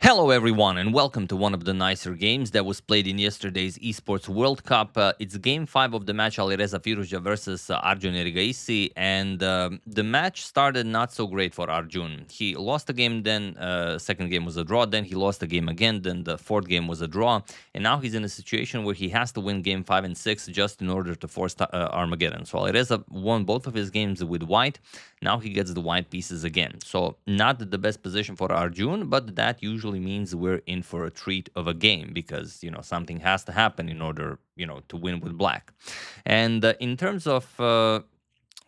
Hello everyone and welcome to one of the nicer games that was played in yesterday's Esports World Cup. It's game 5 of the match Alireza Firouzja versus Arjun Erigaisi, and the match started not so great for Arjun. He lost the game, then second game was a draw, then he lost the game again, then the fourth game was a draw, and now he's in a situation where he has to win game 5 and 6 just in order to force Armageddon. So Alireza won both of his games with white. Now he gets the white pieces again. So not the best position for Arjun, but that usually means we're in for a treat of a game because, something has to happen in order, to win with black. And in terms of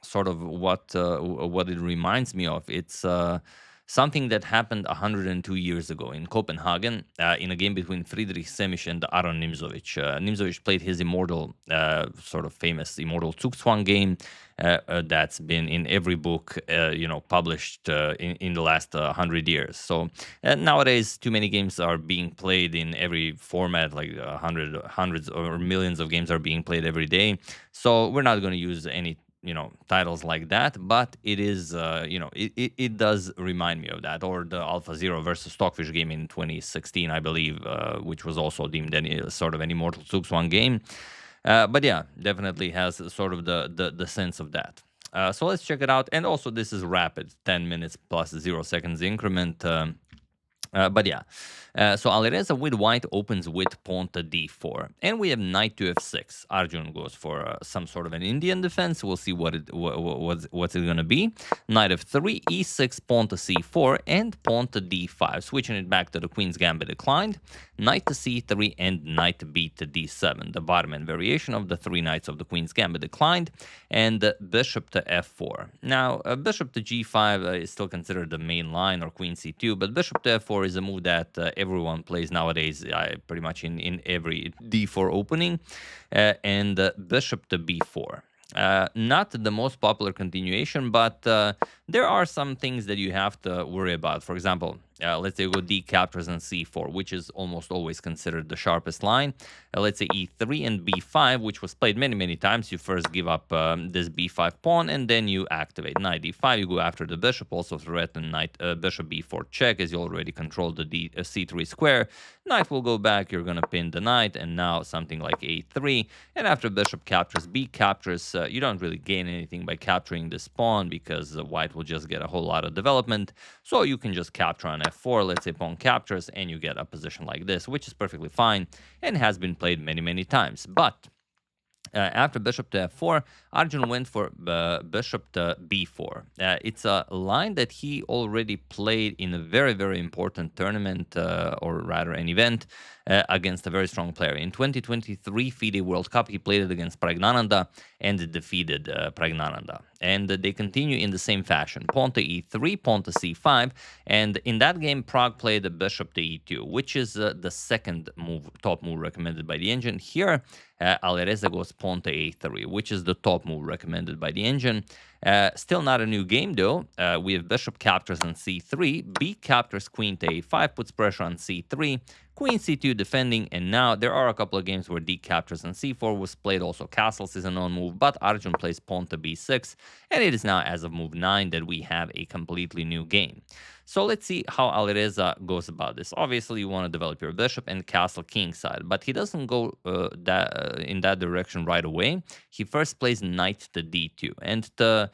sort of what it reminds me of, it's something that happened 102 years ago in Copenhagen in a game between Friedrich Semisch and Aron Nimzovic. Nimzovic played his immortal, sort of famous immortal Zugzwang game that's been in every book, published in the last 100 years. So nowadays, too many games are being played in every format, like hundreds or millions of games are being played every day. So we're not going to use any titles like that, but it is, it does remind me of that, or the Alpha Zero versus Stockfish game in 2016, I believe, which was also deemed sort of an immortal Zugzwang game. But yeah, definitely has sort of the sense of that. So let's check it out. And also, this is rapid, 10 minutes plus 0 seconds increment. But yeah, so Alireza with white opens with pawn to d4, and we have knight to f6. Arjun goes for some sort of an Indian defense. We'll see what's it gonna be. Knight f3, e6, pawn to c4, and pawn to d5. Switching it back to the Queen's Gambit declined. Knight to c3 and knight to b to d7. The bottom end variation of the 3 knights of the Queen's Gambit declined, and bishop to f4. Now, bishop to g5 is still considered the main line, or queen c2, but bishop to f4 is a move that everyone plays nowadays, pretty much in every d4 opening, and bishop to b4. Not the most popular continuation, but there are some things that you have to worry about. For example, let's say you go d captures and c4, which is almost always considered the sharpest line. Let's say e3 and b5, which was played many times. You first give up this b5 pawn, and then you activate knight d5. You go after the bishop, also threaten knight bishop b4 check, as you already control the c3 square. Knight will go back. You're gonna pin the knight, and now something like a3. And after bishop captures, b captures. You don't really gain anything by capturing this pawn because white will just get a whole lot of development. So you can just capture on f4, let's say pawn captures, and you get a position like this, which is perfectly fine and has been played many times. But after bishop to f4, Arjun went for bishop to b4. It's a line that he already played in a very important tournament, or rather an event, against a very strong player. In 2023 FIDE World Cup, he played it against Pragnananda and defeated Pragnananda. And they continue in the same fashion. Pawn to e3, pawn to c5, and in that game, Prague played the bishop to e2, which is the second move, top move recommended by the engine. Here, Alireza goes pawn to a3, which is the top move recommended by the engine. Still not a new game, though. We have bishop captures on c3, b captures queen to a5, puts pressure on c3, queen c2 defending, and now there are a couple of games where d captures on c4 was played. Also, castles is a known move, but Arjun plays pawn to b6, and it is now as of move 9 that we have a completely new game. So let's see how Alireza goes about this. Obviously, you want to develop your bishop and castle king side, but he doesn't go in that direction right away. He first plays knight to d2, and to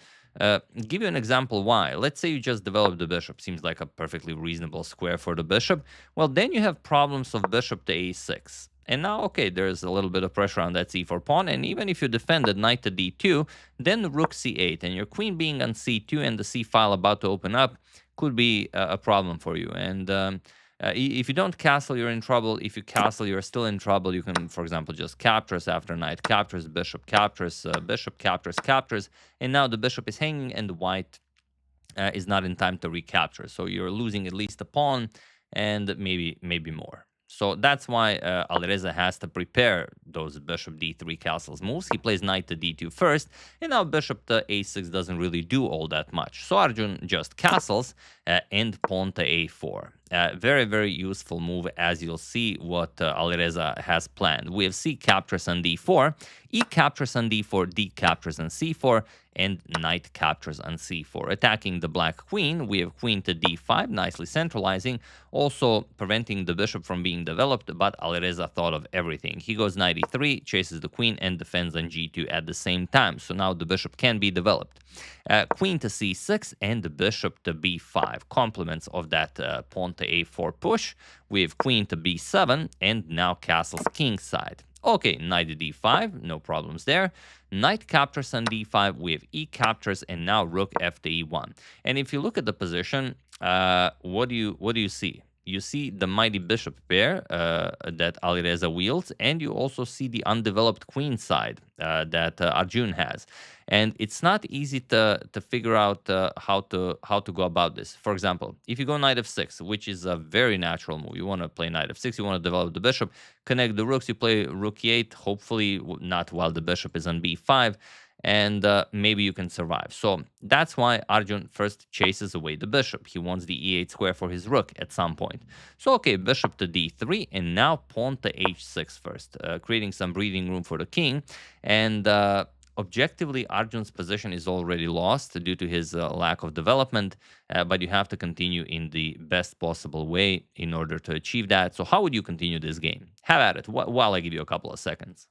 give you an example why. Let's say you just develop the bishop. Seems like a perfectly reasonable square for the bishop. Well, then you have problems of bishop to a6. And now, okay, there's a little bit of pressure on that c4 pawn, and even if you defend the knight to d2, then rook c8, and your queen being on c2 and the c file about to open up could be a problem for you. And if you don't castle, you're in trouble. If you castle, you're still in trouble. You can, for example, just captures after knight captures, bishop captures, captures, and now the bishop is hanging, and white is not in time to recapture. So you're losing at least a pawn, and maybe more. So that's why Alireza has to prepare those bishop d3 castles moves. He plays knight to d2 first, and now bishop to a6 doesn't really do all that much. So Arjun just castles and pawn to a4. Very, very useful move, as you'll see what Alireza has planned. We have C captures on d4, E captures on d4, D captures on c4, and knight captures on c4. Attacking the black queen, we have queen to d5, nicely centralizing, also preventing the bishop from being developed, but Alireza thought of everything. He goes knight e3, chases the queen, and defends on g2 at the same time, so now the bishop can be developed. Queen to c6 and the bishop to b5, complements of that pawn to a4 push. We have queen to b7, and now castles kingside. Okay, knight to d5, no problems there. Knight captures on d5, we have e captures, and now rook f to e1. And if you look at the position, what do you see? You see the mighty bishop pair that Alireza wields, and you also see the undeveloped queen side that Arjun has. And it's not easy to figure out how to go about this. For example, if you go knight f6, which is a very natural move, you want to play knight f6, you want to develop the bishop, connect the rooks, you play rook e8, hopefully not while the bishop is on b5, and maybe you can survive. So that's why Arjun first chases away the bishop. He wants the e8 square for his rook at some point. So okay, bishop to d3, and now pawn to h6 first, creating some breathing room for the king. And objectively, Arjun's position is already lost due to his lack of development, but you have to continue in the best possible way in order to achieve that. So how would you continue this game? Have at it while I give you a couple of seconds.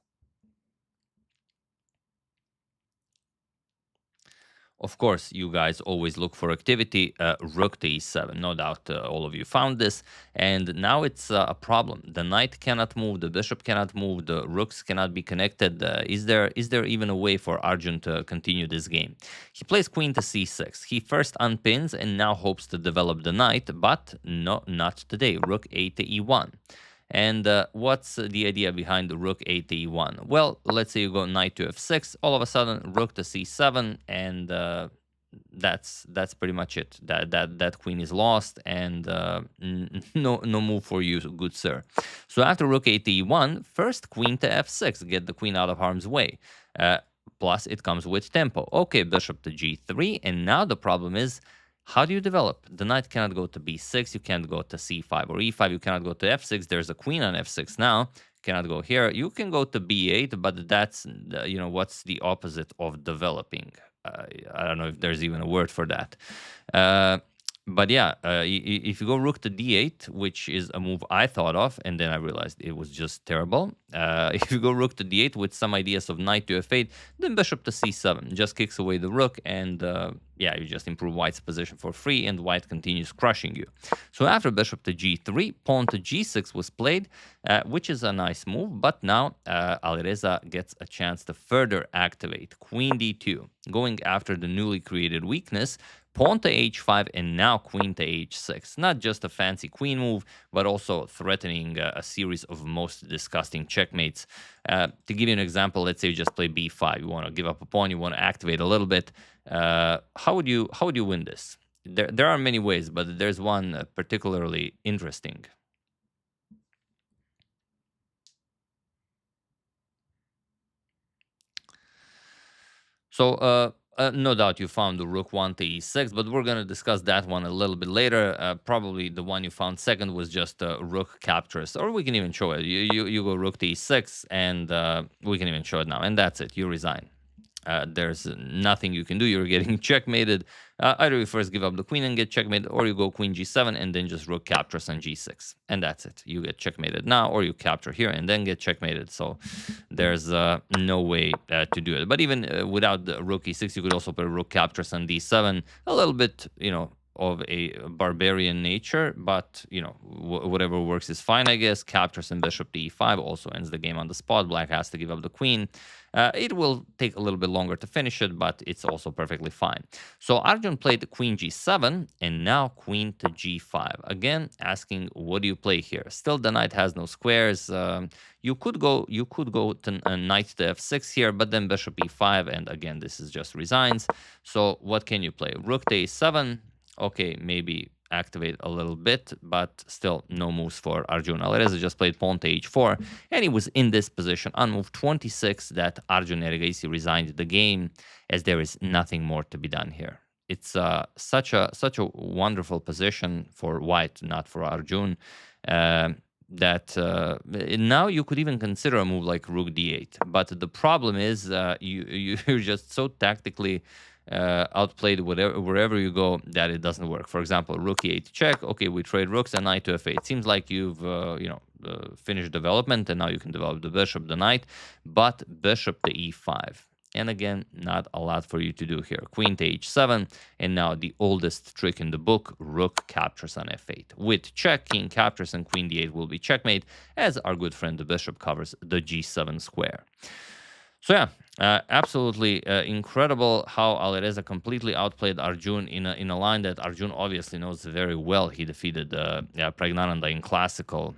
Of course, you guys always look for activity. Rook to e7. No doubt all of you found this. And now it's a problem. The knight cannot move. The bishop cannot move. The rooks cannot be connected. Is there even a way for Arjun to continue this game? He plays queen to c6. He first unpins and now hopes to develop the knight. But no, not today. Rook a to e1. And what's the idea behind the rook a to e1? Well, let's say you go knight to f6. All of a sudden, rook to c7, and that's pretty much it. That queen is lost, and no move for you, good sir. So after rook a to e1, first queen to f6, get the queen out of harm's way. Plus, it comes with tempo. Okay, bishop to g3, and now the problem is, how do you develop? The knight cannot go to b6, you can't go to c5 or e5, you cannot go to f6, there's a queen on f6 now, cannot go here. You can go to b8, but that's, what's the opposite of developing? I don't know if there's even a word for that. But yeah, if you go rook to d8, which is a move I thought of, and then I realized it was just terrible. If you go rook to d8 with some ideas of knight to f8, then bishop to c7 just kicks away the rook, and yeah, you just improve white's position for free, and white continues crushing you. So after bishop to g3, pawn to g6 was played, which is a nice move, but now Alireza gets a chance to further activate queen d2, going after the newly created weakness. Pawn to h5, and now queen to h6. Not just a fancy queen move, but also threatening a series of most disgusting checkmates. To give you an example, let's say you just play b5. You want to give up a pawn, you want to activate a little bit. How would you win this? There are many ways, but there's one particularly interesting. So, no doubt you found the rook 1 to e6, but we're going to discuss that one a little bit later. Probably the one you found second was just rook captures, or we can even show it. You go rook to e6, and we can even show it now, and that's it. You resign. There's nothing you can do. You're getting checkmated. Either you first give up the queen and get checkmated, or you go queen g7 and then just rook captures on g6. And that's it. You get checkmated now, or you capture here and then get checkmated. So there's no way to do it. But even without the rook e6, you could also put rook captures on d7. A little bit, of a barbarian nature, but whatever works is fine, I guess. Captures and bishop to e5 also ends the game on the spot. Black has to give up the queen. It will take a little bit longer to finish it, but it's also perfectly fine. So Arjun played queen g7, and now queen to g5. Again, asking, what do you play here? Still, the knight has no squares. You could go to knight to f6 here, but then bishop e5, and again, this is just resigns. So what can you play? Rook to a7. Okay, maybe activate a little bit, but still no moves for Arjun. Alireza just played pawn to h4, and he was in this position on move 26 that Arjun Erigaisi resigned the game, as there is nothing more to be done here. it's such a wonderful position for white, not for Arjun. That now you could even consider a move like rook d8, but the problem is you're just so tactically outplayed wherever you go that it doesn't work. For example, rook e8 check. Okay, we trade rooks and knight to f8. Seems like you've finished development and now you can develop the bishop, the knight, but bishop to e5. And again, not a lot for you to do here. Queen to h7, and now the oldest trick in the book, rook captures on f8. With check, king captures, and queen d8 will be checkmate, as our good friend the bishop covers the g7 square. So yeah, absolutely incredible how Alireza completely outplayed Arjun in a line that Arjun obviously knows very well. He defeated Pragnananda in classical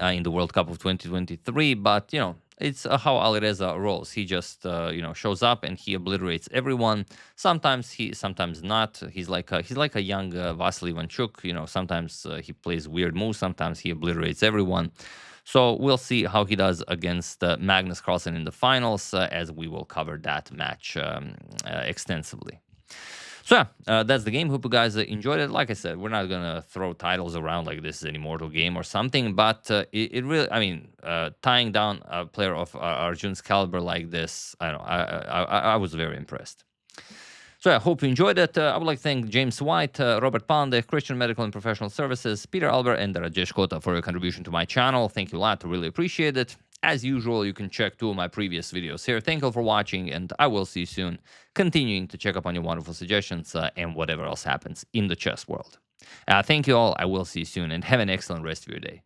in the World Cup of 2023, but it's how Alireza rolls. He just shows up and he obliterates everyone. Sometimes sometimes not. He's like a young Vasily Ivanchuk. Sometimes he plays weird moves. Sometimes he obliterates everyone. So we'll see how he does against Magnus Carlsen in the finals, as we will cover that match extensively. So yeah, that's the game. Hope you guys enjoyed it. Like I said, we're not gonna throw titles around like this is an immortal game or something, but it really, I mean, tying down a player of Arjun's caliber like this, I was very impressed. So I hope you enjoyed it. I would like to thank James White, Robert Pande, Christian Medical and Professional Services, Peter Albert, and Rajesh Kota for your contribution to my channel. Thank you a lot. I really appreciate it. As usual, you can check 2 of my previous videos here. Thank you for watching, and I will see you soon, continuing to check up on your wonderful suggestions and whatever else happens in the chess world. Thank you all. I will see you soon, and have an excellent rest of your day.